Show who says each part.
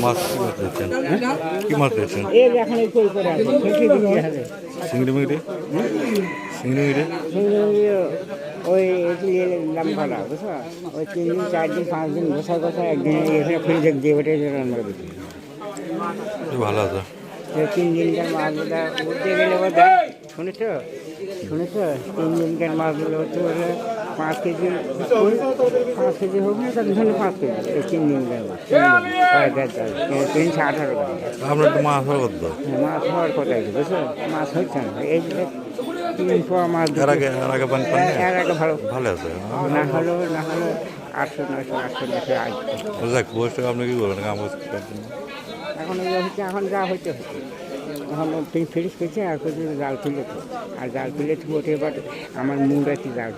Speaker 1: মাছ কি মাছ দিচ্ছেন? চিংড়ি মিংড়ি চিংড়ি মিংড়ি
Speaker 2: ওই দাম ভাড়া বুঝছো, ওই 3 দিন 4 দিন 5 দিন বসার কথা, একদিন এখানে ফ্রিজে দিয়ে ওঠে আমরা বিক্রি
Speaker 1: ভালো আছে।
Speaker 2: 3 দিনকার মাছগুলো উঠতে গেলে বোধ শুনেছো 3 দিনকার মাছগুলো হচ্ছে বলে 5 কেজি 5 কেজি হোক না, তার ধরুন 5 কেজি এই 3 দিনকার মাছ 318 টাকা।
Speaker 1: আপনার তো মাছ হওয়ার কথা।
Speaker 2: মাছ হওয়ার কথাই বুঝছো, মাছ হচ্ছে না। এই যে 3 পোয়া মাছ
Speaker 1: এর আগে পানি
Speaker 2: এর আগে ভালো
Speaker 1: ভালো আছে।
Speaker 2: না হলো 800 900 আসবে।
Speaker 1: যাক বয়সটা আপনি কি করবেন কাম
Speaker 2: এখন হচ্ছে, এখন যা হইতে হচ্ছে, এখন ফিরিস করছে আর কিছু জাল তুলেছে, আর জাল তুলেছে ওঠে, এবার আমার মুড আছে জাল